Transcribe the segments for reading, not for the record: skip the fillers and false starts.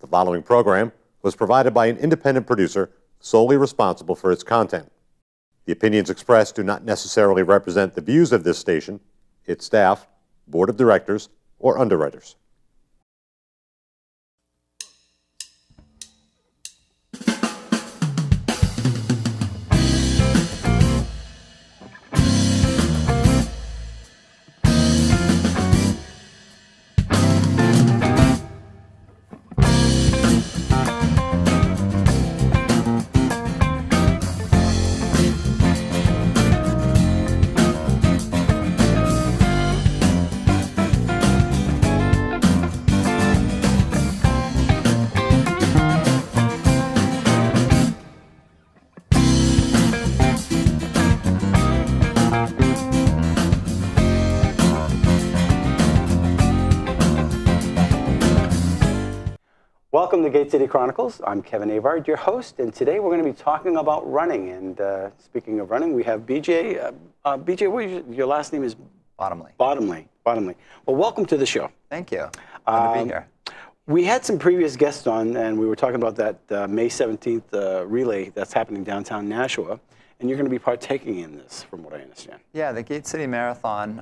The following program was provided by an independent producer solely responsible for its content. The opinions expressed do not necessarily represent the views of this station, its staff, board of directors, or underwriters. Welcome to Gate City Chronicles. I'm Kevin Avard, your host, and today we're going to be talking about running. And speaking of running, we have BJ. BJ, what is your last name is? Bottomley. Bottomley. Well, welcome to the show. Thank you. Glad to be here. We had some previous guests on, and we were talking about that May 17th relay that's happening downtown Nashua, and you're going to be partaking in this, from what I understand. Yeah, the Gate City Marathon,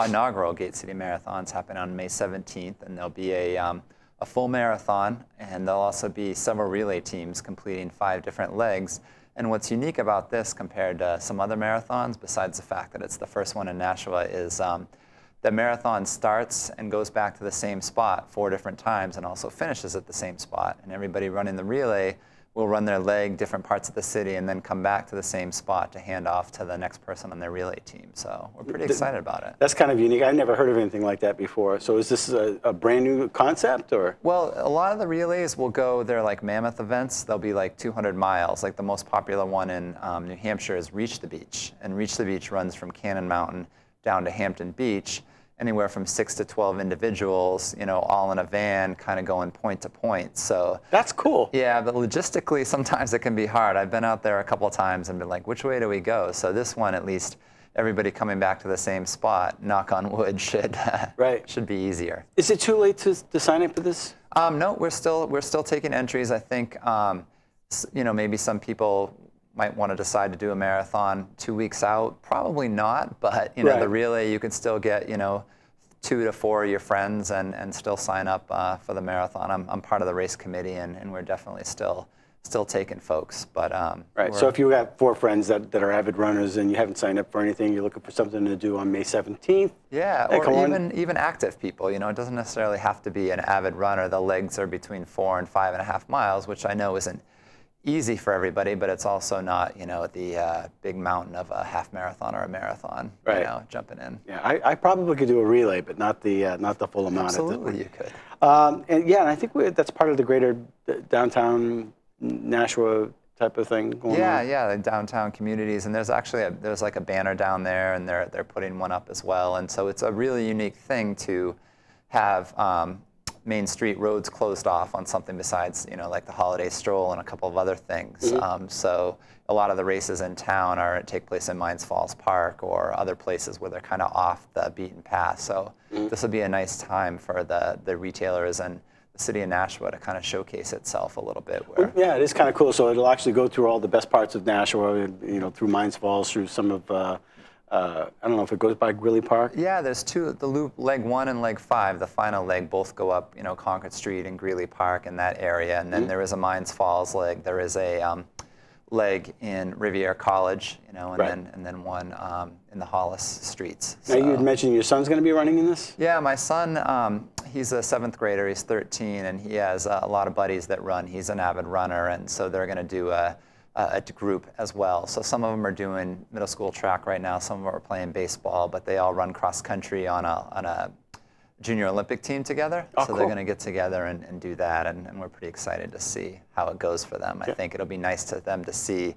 inaugural Gate City Marathon's happening on May 17th, and there'll be a full marathon, and there'll also be several relay teams completing 5 different legs. And what's unique about this compared to some other marathons, besides the fact that it's the first one in Nashua, is the marathon starts and goes back to the same spot 4 different times and also finishes at the same spot. And everybody running the relay will run their leg different parts of the city and then come back to the same spot to hand off to the next person on their relay team. So we're pretty excited about it. That's kind of unique. I've never heard of anything like that before. So is this a brand new concept, or? Well, a lot of the relays will go, they're like mammoth events. They'll be like 200 miles. Like the most popular one in New Hampshire is Reach the Beach. And Reach the Beach runs from Cannon Mountain down to Hampton Beach. Anywhere from 6 to 12 individuals, you know, all in a van, kind of going point to point. So that's cool. Yeah, but logistically, sometimes it can be hard. I've been out there a couple of times and been like, which way do we go? So this one, at least, everybody coming back to the same spot, knock on wood, should be easier. Is it too late to sign up for this? No, we're still taking entries. I think, you know, maybe some people might want to decide to do a marathon 2 weeks out. Probably not, but you know, the relay, you can still get, you know, 2 to 4 of your friends and still sign up for the marathon. I'm part of the race committee, and we're definitely still taking folks. But so if you have 4 friends that are avid runners and you haven't signed up for anything, you're looking for something to do on May 17th. Yeah, or even active people. You know, it doesn't necessarily have to be an avid runner. The legs are between 4 and 5.5 miles, which I know isn't easy for everybody, but it's also not, you know, the big mountain of a half marathon or a marathon, you know, jumping in. Yeah, I probably could do a relay, but not the full amount. Absolutely, you could. And yeah, and I think that's part of the greater downtown Nashua type of thing going on. Yeah, the downtown communities, and there's actually there's like a banner down there, and they're putting one up as well, and so it's a really unique thing to have Main Street roads closed off on something besides, you know, like the holiday stroll and a couple of other things. So a lot of the races in town take place in Mines Falls Park or other places where they're kind of off the beaten path. So this would be a nice time for the retailers and the city of Nashua to kind of showcase itself a little bit. Yeah, it is kind of cool. So it'll actually go through all the best parts of Nashua, you know, through Mines Falls, through some of I don't know if it goes by Greeley Park. Yeah, there's 2, the loop, leg 1 and leg 5, the final leg both go up, you know, Concord Street and Greeley Park in that area. And then there is a Mines Falls leg. There is a leg in Riviera College, you know, and then one in the Hollis streets. Now you had mentioned your son's going to be running in this? Yeah, my son, he's a 7th grader, he's 13, and he has a lot of buddies that run. He's an avid runner, and so they're going to do a group as well. So some of them are doing middle school track right now, some of them are playing baseball, but they all run cross country on a junior Olympic team together. So they're going to get together and do that, and we're pretty excited to see how it goes for them. I think it'll be nice to them to see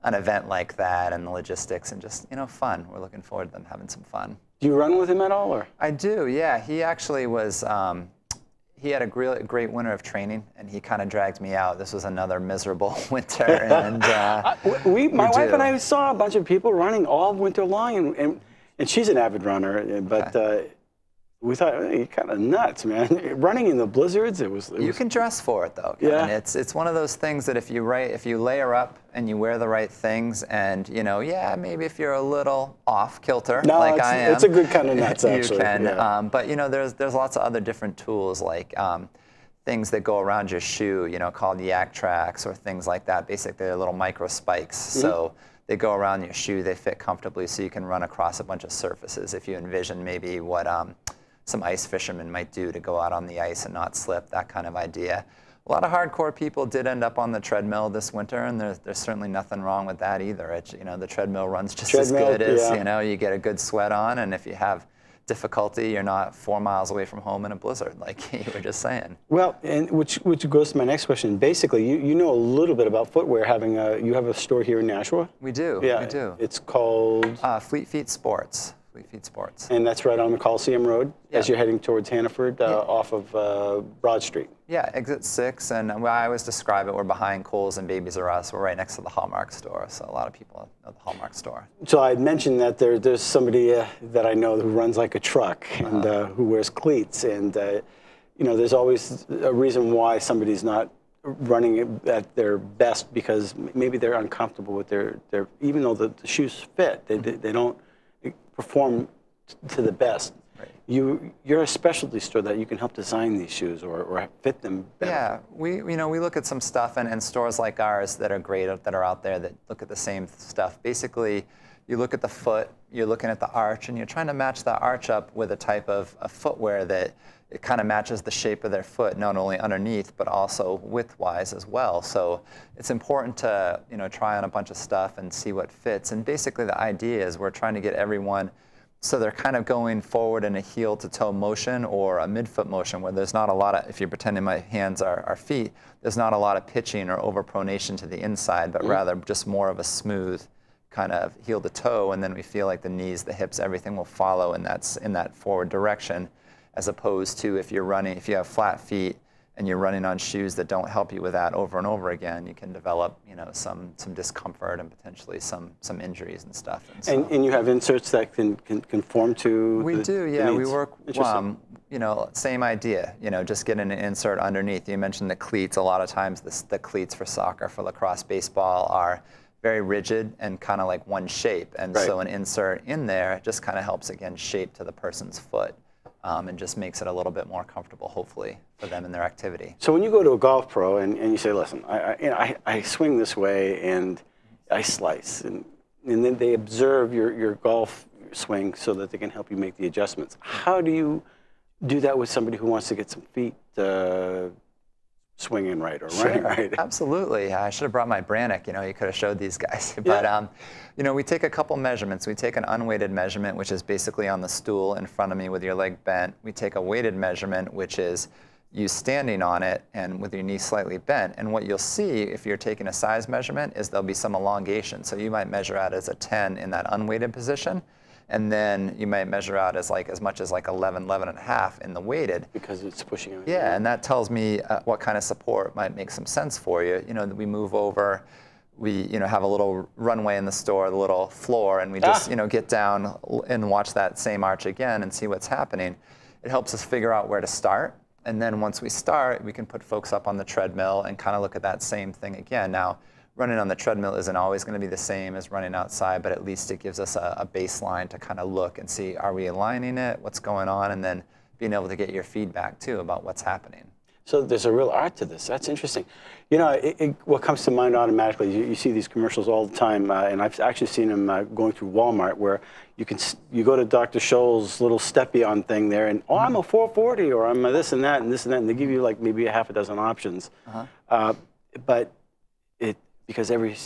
an event like that and the logistics and just, you know, fun. We're looking forward to them having some fun. Do you run with him at all, or? I do, yeah. He actually was, he had a great winter of training, and he kind of dragged me out. This was another miserable winter. And my wife and I saw a bunch of people running all winter long, and she's an avid runner, but we thought, hey, you're kind of nuts, man. Running in the blizzards, You can dress for it, though, Kevin. Yeah. It's one of those things that if you layer up and you wear the right things, and yeah, maybe if you're a little off kilter, like I am, it's a good kind of nuts, actually. You can. Yeah. But there's lots of other different tools like things that go around your shoe, called yak tracks or things like that. Basically, they're little micro spikes. So they go around your shoe. They fit comfortably, so you can run across a bunch of surfaces. If you envision maybe what some ice fishermen might do to go out on the ice and not slip, that kind of idea. A lot of hardcore people did end up on the treadmill this winter, and there's certainly nothing wrong with that either. The treadmill runs just as good as, you get a good sweat on, and if you have difficulty, you're not 4 miles away from home in a blizzard, like you were just saying. Well, and which goes to my next question. Basically, you know a little bit about footwear. You have a store here in Nashua? We do. Yeah, we do. It's called Fleet Feet Sports. Fleet Feet Sports. And that's right on the Coliseum Road as you're heading towards Hannaford off of Broad Street. Yeah, exit 6, and I always describe it, we're behind Kohl's and Babies R Us. We're right next to the Hallmark store, so a lot of people know the Hallmark store. So I mentioned that there's somebody that I know who runs like a truck and who wears cleats, and there's always a reason why somebody's not running at their best, because maybe they're uncomfortable with their even though the shoes fit, they don't perform to the best. Right. You're a specialty store that you can help design these shoes or fit them better. Yeah, we look at some stuff, and stores like ours that are great, that are out there that look at the same stuff. Basically, you look at the foot, you're looking at the arch, and you're trying to match that arch up with a type of footwear that it kind of matches the shape of their foot, not only underneath, but also width-wise as well. So it's important to try on a bunch of stuff and see what fits. And basically the idea is we're trying to get everyone so they're kind of going forward in a heel-to-toe motion or a midfoot motion where there's not a lot of, if you're pretending my hands are feet, there's not a lot of pitching or overpronation to the inside, but rather just more of a smooth kind of heel-to-toe, and then we feel like the knees, the hips, everything will follow in that forward direction. As opposed to if you have flat feet and you're running on shoes that don't help you with that over and over again, you can develop, some discomfort and potentially some injuries and stuff. And you have inserts that can conform to We do, yeah. the We work, same idea, just getting an insert underneath. You mentioned the cleats. A lot of times the cleats for soccer, for lacrosse, baseball are very rigid and kind of like one shape. And so an insert in there just kind of helps, again, shape to the person's foot. And just makes it a little bit more comfortable, hopefully, for them in their activity. So when you go to a golf pro and you say, listen, I swing this way and I slice, and then they observe your golf swing so that they can help you make the adjustments. How do you do that with somebody who wants to get some feet swinging right or running right? Absolutely. I should have brought my Brannick. You could have showed these guys. But we take a couple measurements. We take an unweighted measurement, which is basically on the stool in front of me with your leg bent. We take a weighted measurement, which is you standing on it and with your knee slightly bent. And what you'll see if you're taking a size measurement is there'll be some elongation. So you might measure out as a 10 in that unweighted position. And then you might measure out as much as 11, 11 and a half in the weighted. Because it's pushing out. Yeah, and that tells me what kind of support might make some sense for you. We move over, we have a little runway in the store, the little floor, and we just get down and watch that same arch again and see what's happening. It helps us figure out where to start. And then once we start, we can put folks up on the treadmill and kind of look at that same thing again. Now, running on the treadmill isn't always going to be the same as running outside, but at least it gives us a baseline to kind of look and see, are we aligning it, what's going on, and then being able to get your feedback, too, about what's happening. So there's a real art to this. That's interesting. What comes to mind automatically, you see these commercials all the time, and I've actually seen them going through Walmart, where you go to Dr. Scholl's little step-on thing there, and, I'm a 440, or I'm a this and that, and this and that, and they give you maybe a half a dozen options. But because every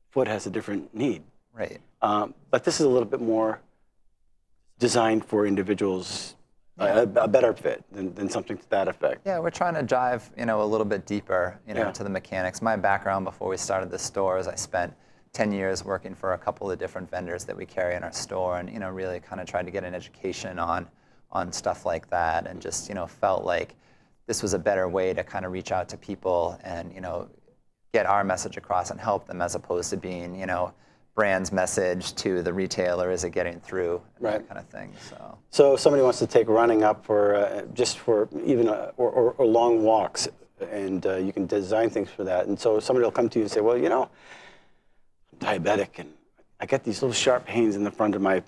foot has a different need. Right. But this is a little bit more designed for individuals, a better fit than something to that effect. Yeah, we're trying to dive, a little bit deeper, into the mechanics. My background before we started the store is I spent 10 years working for a couple of different vendors that we carry in our store, and really kind of tried to get an education on stuff like that, and just felt like this was a better way to kind of reach out to people and get our message across and help them, as opposed to being brand's message to the retailer? Is it getting through? And Right. that kind of thing. So if somebody wants to take running up for just for even or long walks, and you can design things for that. And so somebody will come to you and say, well, you know, I'm diabetic and I get these little sharp pains in the front of my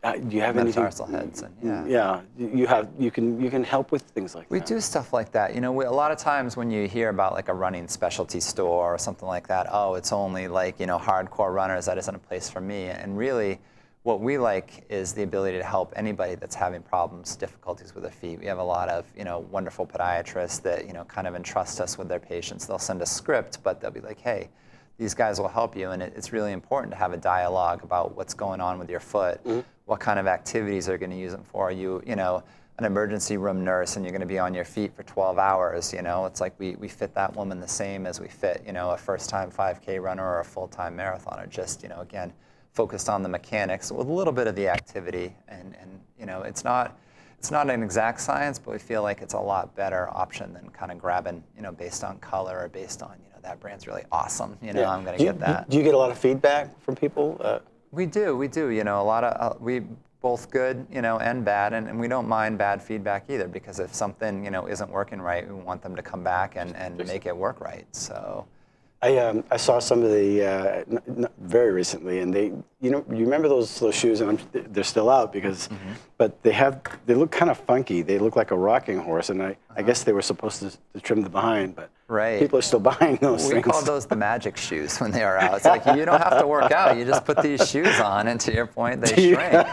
do you have anything? Metatarsal heads, and yeah. Yeah, you can help with things like that. We do stuff like that. You know, a lot of times when you hear about like a running specialty store or something like that, oh, it's only like, you know, hardcore runners, that isn't a place for me. And really, what we like is the ability to help anybody that's having problems, difficulties with their feet. We have a lot of, you know, wonderful podiatrists that, you know, kind of entrust us with their patients. They'll send a script, but they'll be like, hey, these guys will help you. And it's really important to have a dialogue about what's going on with your foot, what kind of activities are going to use them for. You know, an emergency room nurse and you're going to be on your feet for 12 hours, you know, it's like we fit that woman the same as we fit, you know, a first-time 5K runner or a full-time marathoner, just, you know, again, focused on the mechanics with a little bit of the activity. And you know, it's not an exact science, but we feel like it's a lot better option than kind of grabbing, you know, based on color or based on, you know, that brand's really awesome, you know, I'm going to get that. Do you get a lot of feedback from people? We do, you know, a lot of, we both good, you know, and bad, and we don't mind bad feedback either, because if something, you know, isn't working right, we want them to come back and make it work right, so. I saw some of the very recently, and they, you know, you remember those shoes, and they're still out because, but they look kind of funky. They look like a rocking horse, and I guess they were supposed to trim the behind, but people are still buying those things. We call those the magic shoes when they are out. It's like you don't have to work out; you just put these shoes on, and to your point, they shrink.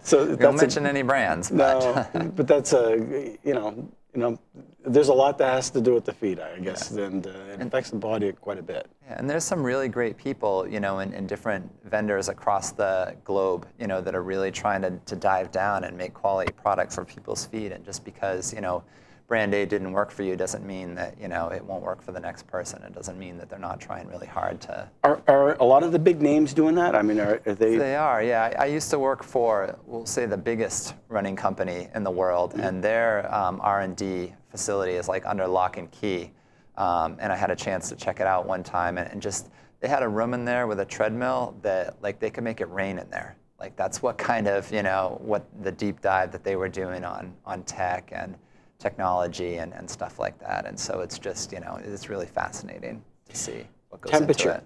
So we don't mention any brands. But. No, but that's you know, there's a lot that has to do with the feet, I guess, and it affects the body quite a bit. Yeah, and there's some really great people, you know, and different vendors across the globe, you know, that are really trying to dive down and make quality products for people's feet. And just because, you know, brand A didn't work for you doesn't mean that, you know, it won't work for the next person. It doesn't mean that they're not trying really hard to. Are a lot of the big names doing that? I mean, are they? They are, yeah. I used to work for, we'll say, the biggest running company in the world, and their R&D facility is like under lock and key. And I had a chance to check it out one time, and just, they had a room in there with a treadmill that, like, they could make it rain in there. Like, that's what kind of, you know, what the deep dive that they were doing on tech and technology and stuff like that. And so it's just, you know, it's really fascinating to see what goes into it.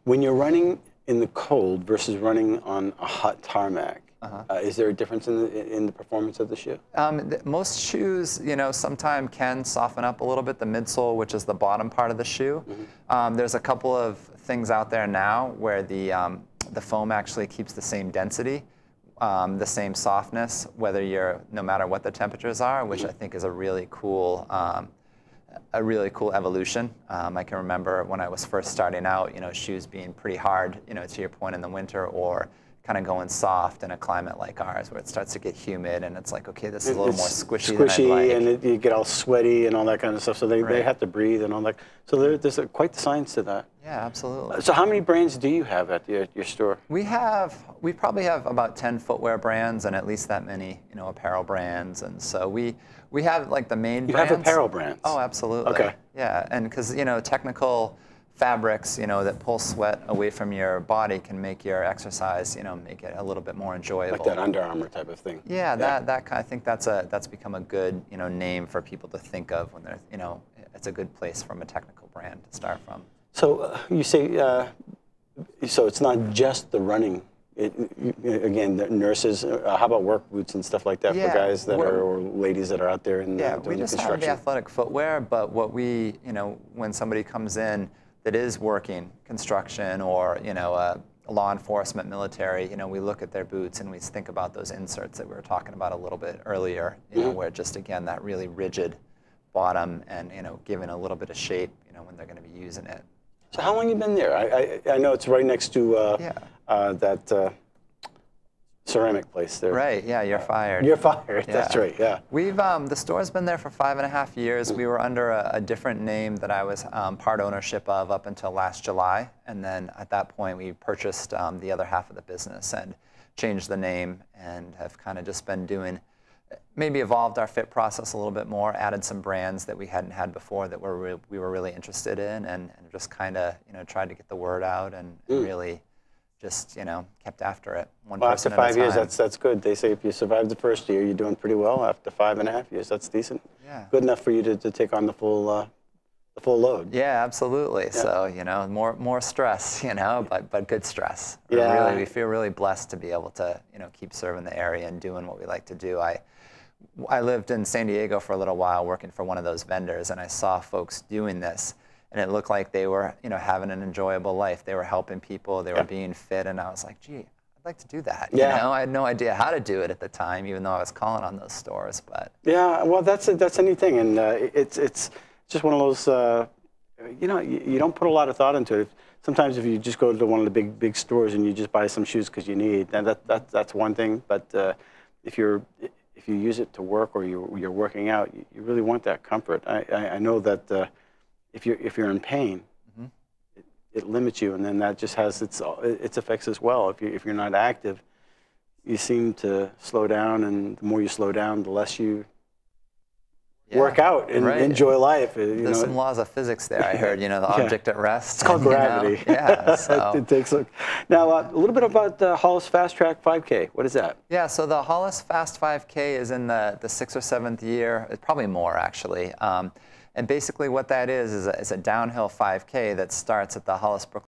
When you're running in the cold versus running on a hot tarmac, is there a difference in the performance of the shoe? Most shoes, you know, sometimes can soften up a little bit, the midsole, which is the bottom part of the shoe. There's a couple of things out there now where the foam actually keeps the same density, the same softness, no matter what the temperatures are, which I think is a really cool evolution. I can remember when I was first starting out, you know, shoes being pretty hard, you know, to your point, in the winter, or kind of going soft in a climate like ours where it starts to get humid and it's like, okay, this is a little more squishy than I'd like. And you get all sweaty and all that kind of stuff, so they have to breathe and all that. So there's quite the science to that. Yeah, absolutely. So how many brands do you have at your store? We probably have about 10 footwear brands and at least that many, you know, apparel brands. And so we have like the main brands. You have apparel brands? Oh, absolutely. Okay. Yeah, and because, you know, technical fabrics, you know, that pull sweat away from your body can make your exercise, you know, make it a little bit more enjoyable. Like that Under Armour type of thing. Yeah, that kind. I think that's become a good, you know, name for people to think of when they're, you know, it's a good place from a technical brand to start from. So you say, so it's not just the running. Again, the nurses. How about work boots and stuff like that for guys that are, or ladies that are out there in doing we just construction? have the athletic footwear, but what we, you know, when somebody comes in that is working construction or, you know, law enforcement, military, you know, we look at their boots and we think about those inserts that we were talking about a little bit earlier, you know, where just, again, that really rigid bottom and, you know, giving a little bit of shape, you know, when they're going to be using it. So how long have you been there? I know it's right next to that ceramic place there. Right, yeah, You're Fired. You're Fired, that's right, yeah. We've, the store's been there for 5.5 years. We were under a different name that I was part ownership of up until last July. And then at that point, we purchased the other half of the business and changed the name and have kind of just been doing maybe evolved our fit process a little bit more, added some brands that we hadn't had before that we were really interested in, and just kind of, tried to get the word out and really just, kept after it. One person after 5 at a years, time. that's good. They say if you survive the first year, you're doing pretty well. After 5.5 years, that's decent. Yeah. Good enough for you to take on the full load. Yeah, absolutely. Yeah. So, more stress, but good stress. Yeah. We feel really blessed to be able to, keep serving the area and doing what we like to do. I lived in San Diego for a little while working for one of those vendors, and I saw folks doing this, and it looked like they were, having an enjoyable life. They were helping people, they were being fit, and I was like, gee, I'd like to do that. Yeah. I had no idea how to do it at the time, even though I was calling on those stores. But yeah, well, that's a neat thing, and it's just one of those, you don't put a lot of thought into it. Sometimes if you just go to one of the big stores and you just buy some shoes because you need, that's one thing. But if you use it to work or you're working out, you really want that comfort. I know that if you're in pain, it limits you, and then that just has its effects as well. If you're not active, you seem to slow down, and the more you slow down, the less you work out and enjoy life. There's some laws of physics there. I heard, the object at rest. It's called gravity. Yeah. So. It takes now a little bit about the Hollis Fast Track 5K. What is that? Yeah. So the Hollis Fast 5K is in the 6th or 7th year. It's probably more actually. And basically what that is a downhill 5K that starts at the Hollis Brook